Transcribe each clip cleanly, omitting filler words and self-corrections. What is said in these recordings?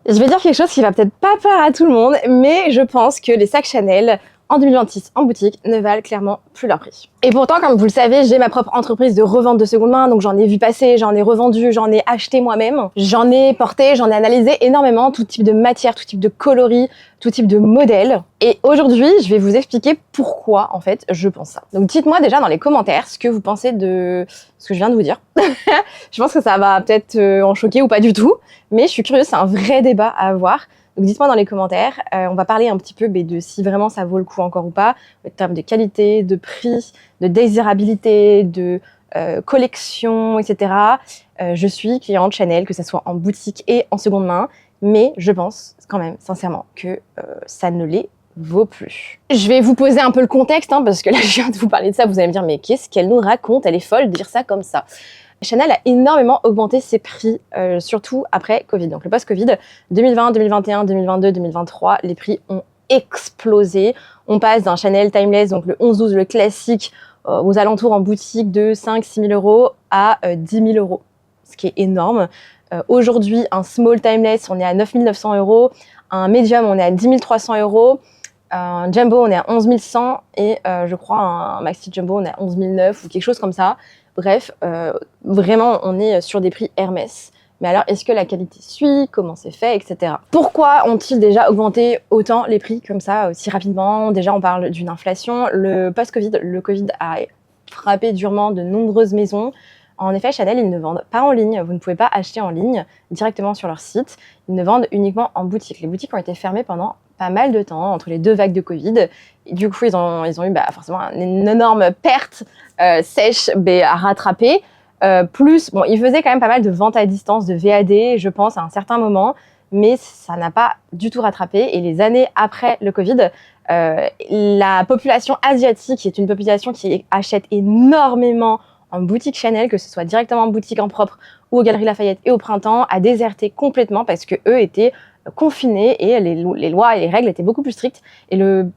Je vais dire quelque chose qui va peut-être pas plaire à tout le monde, mais je pense que les sacs Chanel en 2026 en boutique ne valent clairement plus leur prix. Et pourtant, comme vous le savez, j'ai ma propre entreprise de revente de seconde main, donc j'en ai vu passer, j'en ai revendu, j'en ai acheté moi-même, j'en ai porté, j'en ai analysé énormément, tout type de matière, tout type de coloris, tout type de modèle. Et aujourd'hui, je vais vous expliquer pourquoi, en fait, je pense ça. Donc dites-moi déjà dans les commentaires ce que vous pensez de ce que je viens de vous dire. Je pense que ça va peut-être en choquer ou pas du tout, mais je suis curieuse, c'est un vrai débat à avoir. Donc dites-moi dans les commentaires, on va parler un petit peu de si vraiment ça vaut le coup encore ou pas, en termes de qualité, de prix, de désirabilité, de collection, etc. Je suis cliente Chanel, que ce soit en boutique et en seconde main, mais je pense quand même sincèrement que ça ne les vaut plus. Je vais vous poser un peu le contexte, parce que là je viens de vous parler de ça, vous allez me dire mais qu'est-ce qu'elle nous raconte, elle est folle de dire ça comme ça. Chanel a énormément augmenté ses prix, surtout après Covid. Donc le post-Covid, 2020, 2021, 2022, 2023, les prix ont explosé. On passe d'un Chanel Timeless, donc le 11-12, le classique, aux alentours en boutique de 5-6 000 euros à 10 000 euros, ce qui est énorme. Aujourd'hui, un Small Timeless, on est à 9 900 euros. Un Medium, on est à 10 300 euros. Un Jumbo, on est à 11 100 et je crois un Maxi Jumbo, on est à 11 900 ou quelque chose comme ça. Bref, vraiment, on est sur des prix Hermès. Mais alors, est-ce que la qualité suit? Comment c'est fait, etc. Pourquoi ont-ils déjà augmenté autant les prix comme ça, si rapidement? Déjà, on parle d'une inflation. Le post-Covid, le Covid a frappé durement de nombreuses maisons. En effet, Chanel, ils ne vendent pas en ligne. Vous ne pouvez pas acheter en ligne directement sur leur site. Ils ne vendent uniquement en boutique. Les boutiques ont été fermées pendant pas mal de temps, entre les deux vagues de Covid. Et du coup, ils ont eu forcément une énorme perte sèche à rattraper. Plus, bon, ils faisaient quand même pas mal de ventes à distance, de VAD, je pense, à un certain moment, mais ça n'a pas du tout rattrapé. Et les années après le Covid, la population asiatique, qui est une population qui achète énormément en boutique Chanel, que ce soit directement en boutique en propre ou aux Galeries Lafayette et au Printemps, a déserté complètement parce que eux étaient confinés et les lois et les règles étaient beaucoup plus strictes. Et le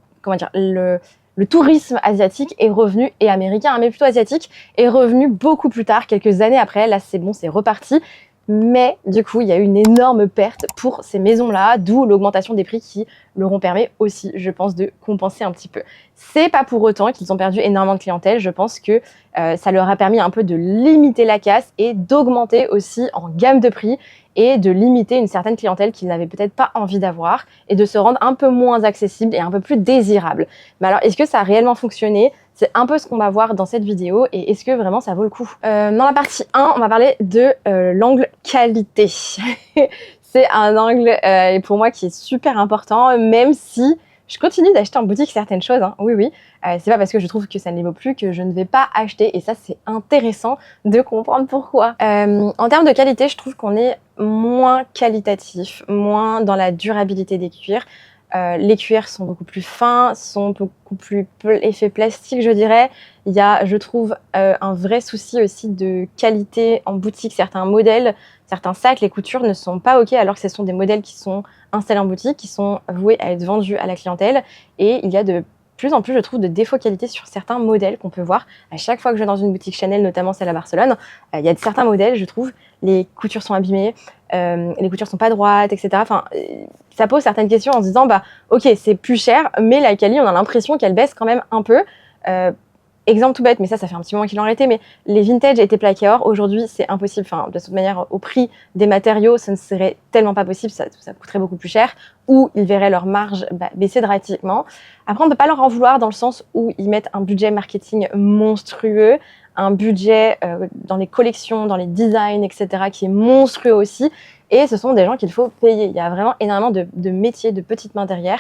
tourisme asiatique est revenu, et américain, mais plutôt asiatique, est revenu beaucoup plus tard, quelques années après. Là, c'est bon, c'est reparti. Mais du coup, il y a eu une énorme perte pour ces maisons-là, d'où l'augmentation des prix qui leur ont permis aussi, je pense, de compenser un petit peu. C'est pas pour autant qu'ils ont perdu énormément de clientèle. Je pense que ça leur a permis un peu de limiter la casse et d'augmenter aussi en gamme de prix et de limiter une certaine clientèle qu'ils n'avaient peut-être pas envie d'avoir et de se rendre un peu moins accessible et un peu plus désirable. Mais alors, est-ce que ça a réellement fonctionné? C'est un peu ce qu'on va voir dans cette vidéo et est-ce que vraiment ça vaut le coup? Dans la partie 1, on va parler de l'angle qualité. C'est un angle pour moi qui est super important, même si je continue d'acheter en boutique certaines choses, oui. C'est pas parce que je trouve que ça ne les vaut plus que je ne vais pas acheter, et ça c'est intéressant de comprendre pourquoi. En termes de qualité, je trouve qu'on est moins qualitatif, moins dans la durabilité des cuirs. Les cuirs sont beaucoup plus fins, sont beaucoup plus effet plastique, je dirais. Il y a, je trouve, un vrai souci aussi de qualité en boutique. Certains modèles, certains sacs, les coutures ne sont pas OK, alors que ce sont des modèles qui sont installés en boutique, qui sont voués à être vendus à la clientèle. Et il y a de plus en plus, je trouve, de défauts qualité sur certains modèles qu'on peut voir. À chaque fois que je vais dans une boutique Chanel, notamment celle à Barcelone, il y a certains modèles, je trouve, les coutures sont abîmées, les coutures sont pas droites, etc. Enfin, ça pose certaines questions en se disant, ok, c'est plus cher, mais la qualité, on a l'impression qu'elle baisse quand même un peu. Exemple tout bête, mais ça fait un petit moment qu'ils l'ont arrêté, mais les vintage étaient plaqués or. Aujourd'hui, c'est impossible. Enfin, de toute manière, au prix des matériaux, ça ne serait tellement pas possible, ça coûterait beaucoup plus cher, ou ils verraient leur marge baisser drastiquement. Après, on ne peut pas leur en vouloir dans le sens où ils mettent un budget marketing monstrueux, un budget dans les collections, dans les designs, etc., qui est monstrueux aussi. Et ce sont des gens qu'il faut payer. Il y a vraiment énormément de métiers, de petites mains derrière.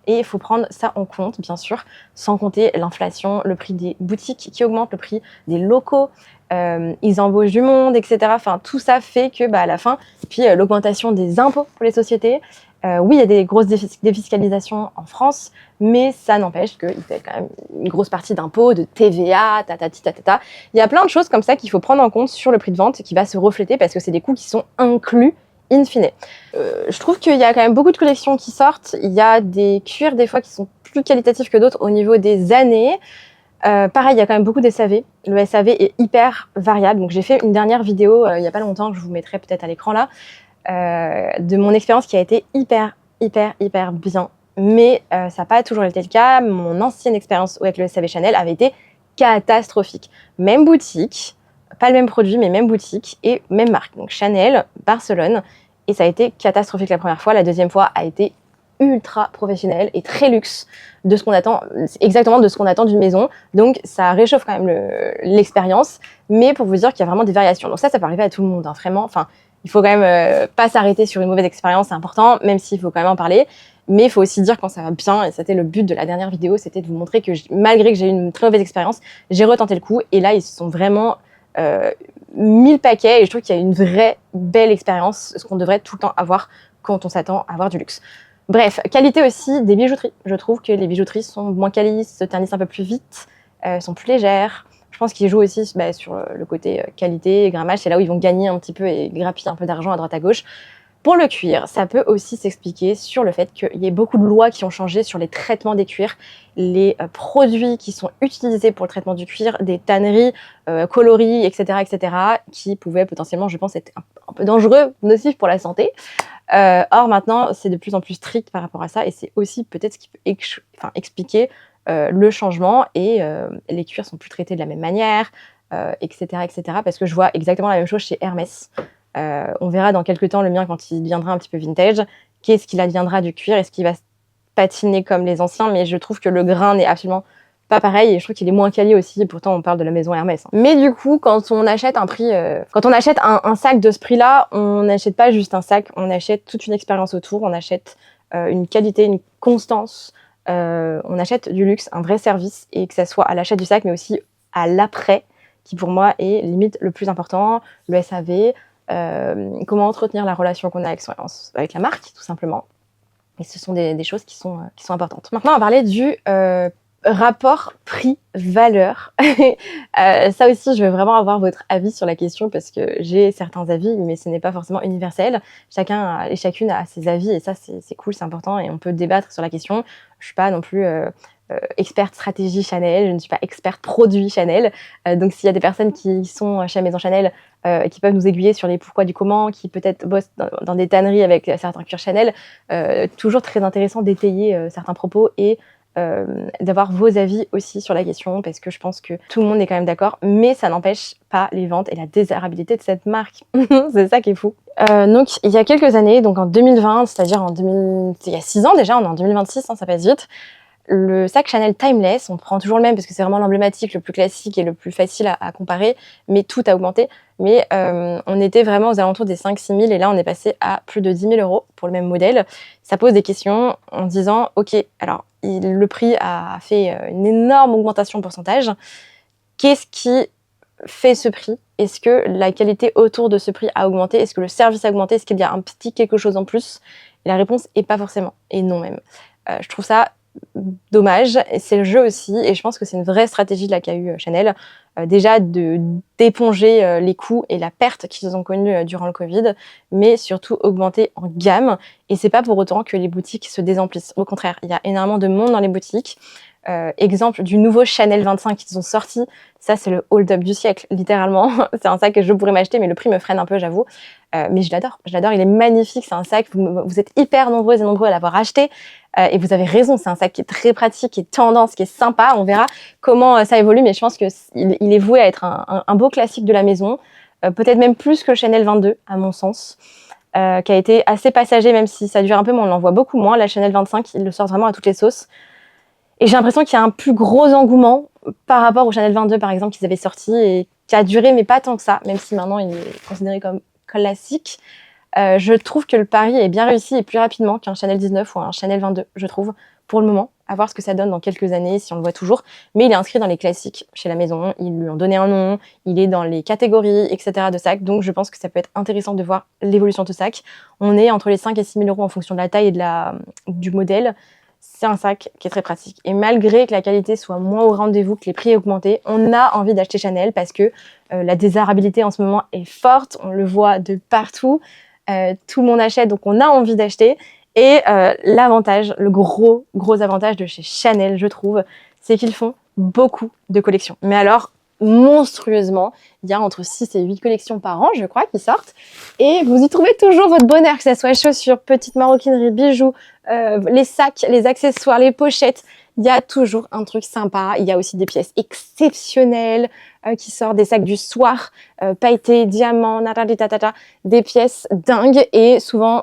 Et il faut prendre ça en compte, bien sûr, sans compter l'inflation, le prix des boutiques qui augmente, le prix des locaux, ils embauchent du monde, etc. Enfin, tout ça fait que, à la fin, puis l'augmentation des impôts pour les sociétés. Oui, il y a des grosses défiscalisations en France, mais ça n'empêche qu'il y a quand même une grosse partie d'impôts, de TVA, tatata. Il y a plein de choses comme ça qu'il faut prendre en compte sur le prix de vente qui va se refléter parce que c'est des coûts qui sont inclus in fine. Je trouve qu'il y a quand même beaucoup de collections qui sortent. Il y a des cuirs des fois qui sont plus qualitatifs que d'autres au niveau des années. Pareil, il y a quand même beaucoup de SAV. Le SAV est hyper variable. Donc j'ai fait une dernière vidéo il n'y a pas longtemps que je vous mettrai peut-être à l'écran là, de mon expérience qui a été hyper bien. Mais ça n'a pas toujours été le cas. Mon ancienne expérience avec le SAV Chanel avait été catastrophique. Même boutique, pas le même produit, mais même boutique et même marque. Donc Chanel, Barcelone. Et ça a été catastrophique la première fois. La deuxième fois a été ultra professionnel et très luxe de ce qu'on attend, exactement de ce qu'on attend d'une maison. Donc ça réchauffe quand même l'expérience. Mais pour vous dire qu'il y a vraiment des variations. Donc ça peut arriver à tout le monde, hein, vraiment. Enfin, il faut quand même pas s'arrêter sur une mauvaise expérience, c'est important, même s'il faut quand même en parler. Mais il faut aussi dire quand ça va bien, et c'était le but de la dernière vidéo, c'était de vous montrer que malgré que j'ai eu une très mauvaise expérience, j'ai retenté le coup. Et là, ils se sont vraiment mis le paquet. Et je trouve qu'il y a une vraie belle expérience, ce qu'on devrait tout le temps avoir quand on s'attend à avoir du luxe. Bref, qualité aussi des bijouteries. Je trouve que les bijouteries sont moins quali, se ternissent un peu plus vite, sont plus légères. Je pense qu'ils jouent aussi sur le côté qualité et grammage. C'est là où ils vont gagner un petit peu et grappiller un peu d'argent à droite à gauche. Pour le cuir, ça peut aussi s'expliquer sur le fait qu'il y ait beaucoup de lois qui ont changé sur les traitements des cuirs, les produits qui sont utilisés pour le traitement du cuir, des tanneries, coloris, etc., qui pouvaient potentiellement, je pense, être un peu dangereux, nocifs pour la santé. Or, maintenant, c'est de plus en plus strict par rapport à ça et c'est aussi peut-être ce qui peut expliquer le changement et les cuirs sont plus traités de la même manière, etc., parce que je vois exactement la même chose chez Hermès. On verra dans quelques temps le mien quand il deviendra un petit peu vintage. Qu'est-ce qu'il adviendra du cuir? Est-ce qu'il va patiner comme les anciens? Mais je trouve que le grain n'est absolument pas pareil et je trouve qu'il est moins quali aussi. Pourtant, on parle de la maison Hermès. Mais du coup, quand on achète un sac de ce prix-là, on n'achète pas juste un sac, on achète toute une expérience autour, on achète une qualité, une constance, on achète du luxe, un vrai service et que ça soit à l'achat du sac, mais aussi à l'après, qui pour moi est limite le plus important, le SAV. Comment entretenir la relation qu'on a avec la marque, tout simplement. Et ce sont des choses qui sont importantes. Maintenant, on va parler du rapport prix-valeur. Ça aussi, je veux vraiment avoir votre avis sur la question parce que j'ai certains avis, mais ce n'est pas forcément universel. Chacun et chacune a ses avis et ça, c'est cool, c'est important et on peut débattre sur la question. Je suis pas non plus experte stratégie Chanel, je ne suis pas experte produit Chanel. Donc s'il y a des personnes qui sont chez la Maison Chanel qui peuvent nous aiguiller sur les pourquoi du comment, qui peut-être bossent dans des tanneries avec certains cuirs Chanel, toujours très intéressant d'étayer certains propos et d'avoir vos avis aussi sur la question parce que je pense que tout le monde est quand même d'accord, mais ça n'empêche pas les ventes et la désirabilité de cette marque. C'est ça qui est fou. Donc il y a quelques années, donc en 2020, c'est-à-dire il y a 6 ans déjà, on est en 2026, hein, ça passe vite. Le sac Chanel Timeless, on prend toujours le même parce que c'est vraiment l'emblématique, le plus classique et le plus facile à comparer, mais tout a augmenté. Mais on était vraiment aux alentours des 5-6 000 et là on est passé à plus de 10 000 € pour le même modèle. Ça pose des questions en disant, ok, alors le prix a fait une énorme augmentation en pourcentage. Qu'est-ce qui fait ce prix? Est-ce que la qualité autour de ce prix a augmenté? Est-ce que le service a augmenté? Est-ce qu'il y a un petit quelque chose en plus? Et la réponse est pas forcément, et non même. Je trouve ça dommage, c'est le jeu aussi, et je pense que c'est une vraie stratégie de la qu'a eu Chanel, déjà d'éponger les coûts et la perte qu'ils ont connue durant le Covid, mais surtout augmenter en gamme, et c'est pas pour autant que les boutiques se désemplissent. Au contraire, il y a énormément de monde dans les boutiques. Exemple du nouveau Chanel 25 qu'ils ont sorti, ça c'est le hold-up du siècle, littéralement. C'est un sac que je pourrais m'acheter, mais le prix me freine un peu, j'avoue. Mais je l'adore, il est magnifique, c'est un sac, vous êtes hyper nombreuses et nombreux à l'avoir acheté, et vous avez raison, c'est un sac qui est très pratique, qui est tendance, qui est sympa, on verra comment ça évolue, mais je pense qu'il est voué à être un beau classique de la maison, peut-être même plus que le Chanel 22, à mon sens. Qui a été assez passager, même si ça dure un peu, mais on l'en voit beaucoup moins. La Chanel 25, ils le sortent vraiment à toutes les sauces. Et j'ai l'impression qu'il y a un plus gros engouement par rapport au Chanel 22, par exemple, qu'ils avaient sorti et qui a duré, mais pas tant que ça, même si maintenant il est considéré comme classique. Je trouve que le pari est bien réussi et plus rapidement qu'un Chanel 19 ou un Chanel 22, je trouve, pour le moment. À voir ce que ça donne dans quelques années, si on le voit toujours. Mais il est inscrit dans les classiques chez la maison, ils lui ont donné un nom, il est dans les catégories, etc. de sacs. Donc je pense que ça peut être intéressant de voir l'évolution de ce sac. On est entre les 5 et 6 000 € en fonction de la taille et du modèle. C'est un sac qui est très pratique. Et malgré que la qualité soit moins au rendez-vous, que les prix aient augmenté, on a envie d'acheter Chanel parce que la désirabilité en ce moment est forte. On le voit de partout. Tout le monde achète, donc on a envie d'acheter. Et l'avantage, le gros avantage de chez Chanel, je trouve, c'est qu'ils font beaucoup de collections. Mais alors, monstrueusement. Il y a entre 6 et 8 collections par an, je crois, qui sortent. Et vous y trouvez toujours votre bonheur, que ce soit chaussures, petites maroquineries, bijoux, les sacs, les accessoires, les pochettes. Il y a toujours un truc sympa. Il y a aussi des pièces exceptionnelles qui sortent, des sacs du soir, pailletés, diamants, tatata, des pièces dingues. Et souvent,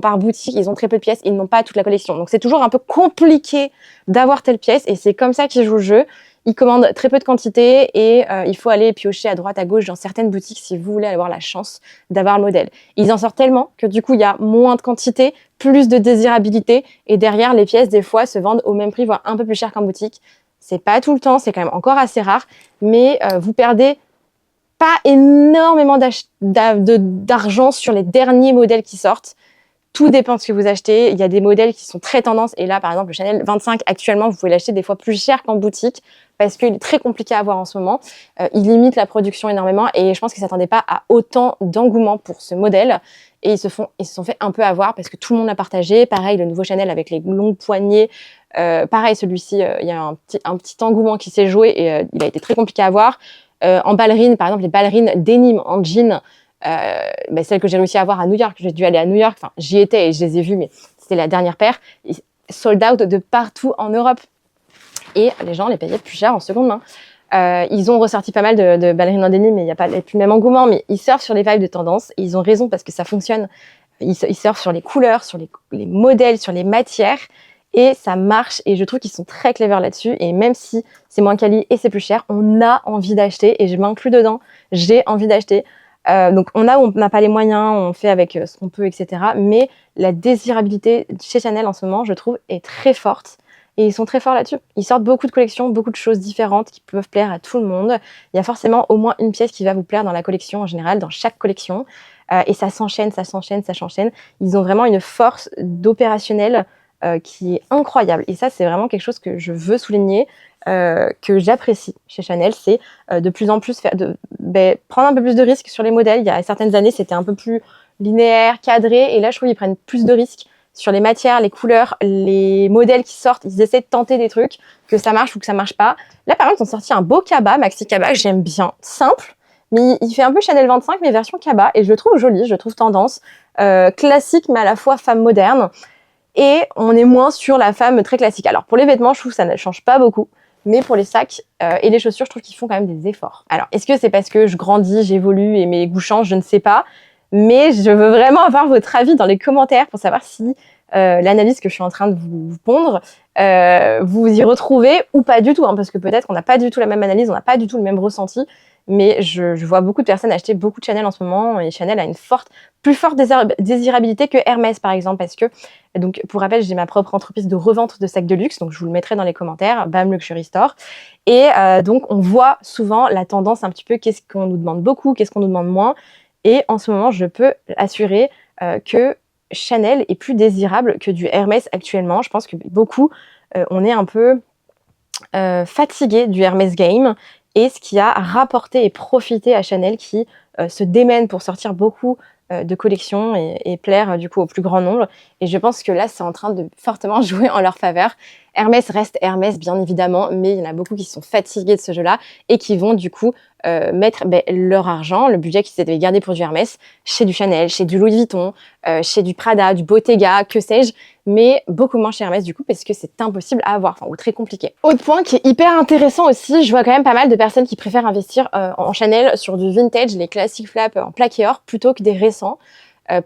par boutique, ils ont très peu de pièces. Ils n'ont pas toute la collection. Donc, c'est toujours un peu compliqué d'avoir telle pièce. Et c'est comme ça qu'ils jouent le jeu. Ils commandent très peu de quantité et il faut aller piocher à droite, à gauche dans certaines boutiques si vous voulez avoir la chance d'avoir le modèle. Ils en sortent tellement que du coup, il y a moins de quantité, plus de désirabilité et derrière, les pièces, des fois, se vendent au même prix, voire un peu plus cher qu'en boutique. C'est pas tout le temps, c'est quand même encore assez rare, mais vous perdez pas énormément d'argent sur les derniers modèles qui sortent. Tout dépend de ce que vous achetez. Il y a des modèles qui sont très tendance. Et là, par exemple, le Chanel 25, actuellement, vous pouvez l'acheter des fois plus cher qu'en boutique parce qu'il est très compliqué à avoir en ce moment. Il limite la production énormément et je pense qu'ils ne s'attendaient pas à autant d'engouement pour ce modèle. Et ils se sont fait un peu avoir parce que tout le monde l'a partagé. Pareil, le nouveau Chanel avec les longues poignées. Pareil, celui-ci, il y a un petit engouement qui s'est joué et il a été très compliqué à avoir. En ballerine, par exemple, les ballerines denim en jean, celle que j'ai réussi à avoir à New York, j'ai dû aller à New York, enfin j'y étais et je les ai vues, mais c'était la dernière paire, sold out de partout en Europe et les gens les payaient plus cher en seconde main. Ils ont ressorti pas mal de ballerines en denim, mais il n'y a plus le même engouement, mais ils surfent sur les vibes de tendance et ils ont raison parce que ça fonctionne. Ils surfent sur les couleurs, sur les modèles, sur les matières et ça marche et je trouve qu'ils sont très clever là-dessus et même si c'est moins quali et c'est plus cher, on a envie d'acheter et je m'inclus dedans, j'ai envie d'acheter. Donc on n'a pas les moyens, on fait avec ce qu'on peut, etc. Mais la désirabilité chez Chanel en ce moment, je trouve, est très forte. Et ils sont très forts là-dessus. Ils sortent beaucoup de collections, beaucoup de choses différentes qui peuvent plaire à tout le monde. Il y a forcément au moins une pièce qui va vous plaire dans la collection en général, dans chaque collection. Et ça s'enchaîne, ça s'enchaîne, ça s'enchaîne. Ils ont vraiment une force d'opérationnel qui est incroyable. Et ça, c'est vraiment quelque chose que je veux souligner. Que j'apprécie chez Chanel, c'est de plus en plus prendre un peu plus de risques sur les modèles. Il y a certaines années, c'était un peu plus linéaire, cadré, et là, je trouve qu'ils prennent plus de risques sur les matières, les couleurs, les modèles qui sortent. Ils essaient de tenter des trucs, que ça marche ou que ça marche pas. Là, par exemple, ils ont sorti un beau cabas, maxi cabas, j'aime bien, simple, mais il fait un peu Chanel 25, mais version cabas, et je le trouve joli, je le trouve tendance, classique, mais à la fois femme moderne. Et on est moins sur la femme très classique. Alors, pour les vêtements, je trouve que ça ne change pas beaucoup. Mais pour les sacs et les chaussures, je trouve qu'ils font quand même des efforts. Alors, est-ce que c'est parce que je grandis, j'évolue et mes goûts changent? Je ne sais pas. Mais je veux vraiment avoir votre avis dans les commentaires pour savoir si l'analyse que je suis en train de vous pondre, vous y retrouvez ou pas du tout. Hein, parce que peut-être qu'on n'a pas du tout la même analyse, on n'a pas du tout le même ressenti. Mais je vois beaucoup de personnes acheter beaucoup de Chanel en ce moment. Et Chanel a une plus forte désirabilité que Hermès, par exemple. Parce que, donc, pour rappel, j'ai ma propre entreprise de revente de sacs de luxe. Donc, je vous le mettrai dans les commentaires. Bam Luxury Store. Et donc, on voit souvent la tendance un petit peu. Qu'est-ce qu'on nous demande beaucoup? Qu'est-ce qu'on nous demande moins? Et en ce moment, je peux assurer que Chanel est plus désirable que du Hermès actuellement. Je pense que beaucoup, on est un peu fatigué du Hermès Game. Et ce qui a rapporté et profité à Chanel qui se démène pour sortir beaucoup de collections et plaire du coup au plus grand nombre. Et je pense que là, c'est en train de fortement jouer en leur faveur. Hermès reste Hermès, bien évidemment, mais il y en a beaucoup qui sont fatigués de ce jeu-là et qui vont du coup mettre leur argent, le budget qu'ils s'étaient gardé pour du Hermès, chez du Chanel, chez du Louis Vuitton, chez du Prada, du Bottega, que sais-je, mais beaucoup moins chez Hermès du coup parce que c'est impossible à avoir, ou très compliqué. Autre point qui est hyper intéressant aussi, je vois quand même pas mal de personnes qui préfèrent investir en Chanel sur du vintage, les classiques flaps en plaqué or, plutôt que des récents.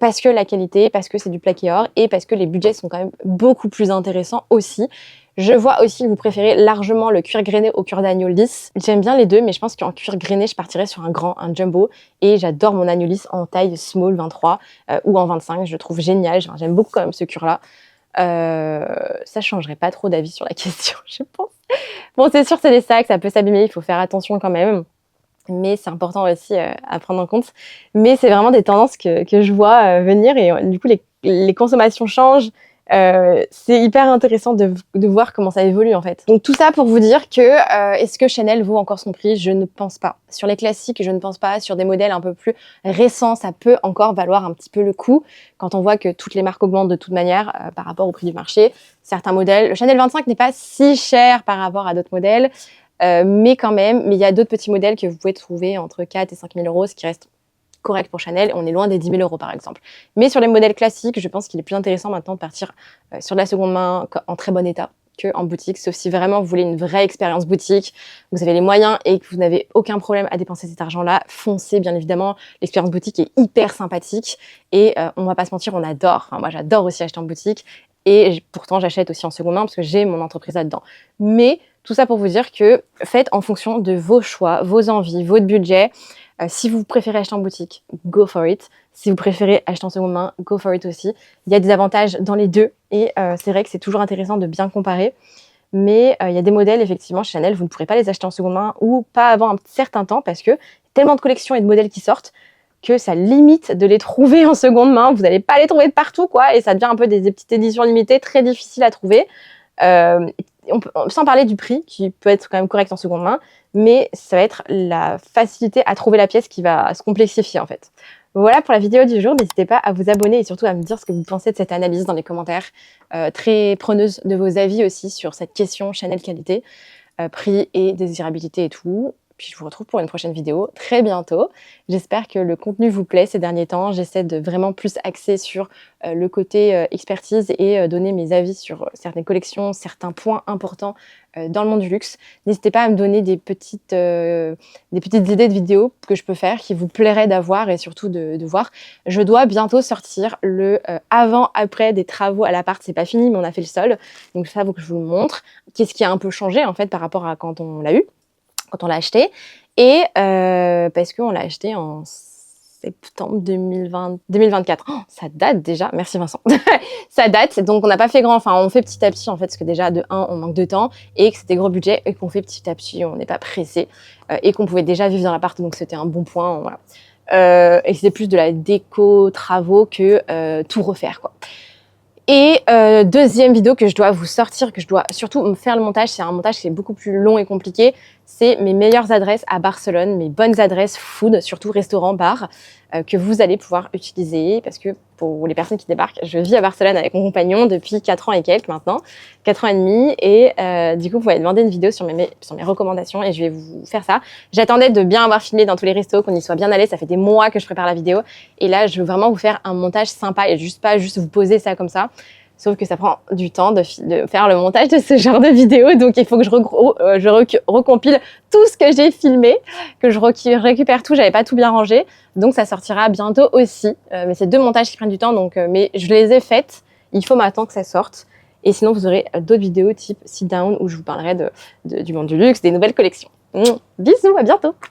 Parce que la qualité, parce que c'est du plaqué or et parce que les budgets sont quand même beaucoup plus intéressants aussi. Je vois aussi que vous préférez largement le cuir grainé au cuir d'agneau lisse. J'aime bien les deux, mais je pense qu'en cuir grainé, je partirais sur un jumbo. Et j'adore mon agneau lisse en taille small 23 ou en 25. Je le trouve génial. J'aime beaucoup quand même ce cuir-là. Ça changerait pas trop d'avis sur la question, je pense. Bon, c'est sûr, c'est des sacs, ça peut s'abîmer, il faut faire attention quand même. Mais c'est important aussi à prendre en compte. Mais c'est vraiment des tendances que je vois venir et du coup, les consommations changent. C'est hyper intéressant de voir comment ça évolue en fait. Donc tout ça pour vous dire que est-ce que Chanel vaut encore son prix? Je ne pense pas. Sur les classiques, je ne pense pas. Sur des modèles un peu plus récents, ça peut encore valoir un petit peu le coup quand on voit que toutes les marques augmentent de toute manière par rapport au prix du marché. Certains modèles, le Chanel 25 n'est pas si cher par rapport à d'autres modèles. mais quand même, mais il y a d'autres petits modèles que vous pouvez trouver entre 4 et 5 000 euros, ce qui reste correct pour Chanel. On est loin des 10 000 euros par exemple. Mais sur les modèles classiques, je pense qu'il est plus intéressant maintenant de partir sur de la seconde main en très bon état qu'en boutique, sauf si vraiment vous voulez une vraie expérience boutique, vous avez les moyens et que vous n'avez aucun problème à dépenser cet argent-là, foncez bien évidemment. L'expérience boutique est hyper sympathique et on va pas se mentir, on adore. Enfin, moi j'adore aussi acheter en boutique et pourtant j'achète aussi en seconde main parce que j'ai mon entreprise là-dedans. Mais tout ça pour vous dire que faites en fonction de vos choix, vos envies, votre budget. Si vous préférez acheter en boutique, go for it. Si vous préférez acheter en seconde main, go for it aussi. Il y a des avantages dans les deux et c'est vrai que c'est toujours intéressant de bien comparer. Mais il y a des modèles, effectivement, chez Chanel, vous ne pourrez pas les acheter en seconde main ou pas avant un certain temps parce que tellement de collections et de modèles qui sortent que ça limite de les trouver en seconde main. Vous n'allez pas les trouver de partout, quoi, et ça devient un peu des petites éditions limitées très difficiles à trouver. Sans parler du prix, qui peut être quand même correct en seconde main, mais ça va être la facilité à trouver la pièce qui va se complexifier en fait. Voilà pour la vidéo du jour, n'hésitez pas à vous abonner et surtout à me dire ce que vous pensez de cette analyse dans les commentaires. Très preneuse de vos avis aussi sur cette question Chanel qualité, prix et désirabilité et tout. Puis je vous retrouve pour une prochaine vidéo très bientôt. J'espère que le contenu vous plaît ces derniers temps. J'essaie de vraiment plus axer sur le côté expertise et donner mes avis sur certaines collections, certains points importants dans le monde du luxe. N'hésitez pas à me donner des petites idées de vidéos que je peux faire, qui vous plairaient d'avoir et surtout de voir. Je dois bientôt sortir le avant-après des travaux à l'appart. C'est pas fini, mais on a fait le sol. Donc ça, il faut que je vous le montre. Qu'est-ce qui a un peu changé en fait par rapport à quand on l'a eu, quand on l'a acheté, et parce qu'on l'a acheté en septembre 2024. Oh, ça date déjà, merci Vincent. Ça date, donc on n'a pas fait grand, enfin on fait petit à petit en fait, parce que déjà de 1, on manque de temps, et que c'était gros budget, et qu'on fait petit à petit, on n'est pas pressé, et qu'on pouvait déjà vivre dans l'appart, donc c'était un bon point, voilà. Et c'était plus de la déco, travaux, que tout refaire, quoi. Et deuxième vidéo que je dois vous sortir, que je dois surtout me faire le montage, c'est un montage qui est beaucoup plus long et compliqué, c'est mes meilleures adresses à Barcelone, mes bonnes adresses food, surtout restaurant, bar, que vous allez pouvoir utiliser, parce que pour les personnes qui débarquent, je vis à Barcelone avec mon compagnon depuis 4 ans et quelques maintenant, 4 ans et demi, et du coup vous m'avez demandé une vidéo sur mes recommandations et je vais vous faire ça. J'attendais de bien avoir filmé dans tous les restos, qu'on y soit bien allé, ça fait des mois que je prépare la vidéo, et là je veux vraiment vous faire un montage sympa et pas juste vous poser ça comme ça. Sauf que ça prend du temps de faire le montage de ce genre de vidéo, donc il faut que je recompile tout ce que j'ai filmé, que je récupère tout, j'avais pas tout bien rangé, donc ça sortira bientôt aussi. Mais c'est 2 montages qui prennent du temps, donc mais je les ai faites, il faut maintenant que ça sorte. Et sinon vous aurez d'autres vidéos type sit down où je vous parlerai du monde du luxe, des nouvelles collections. Bisous, à bientôt.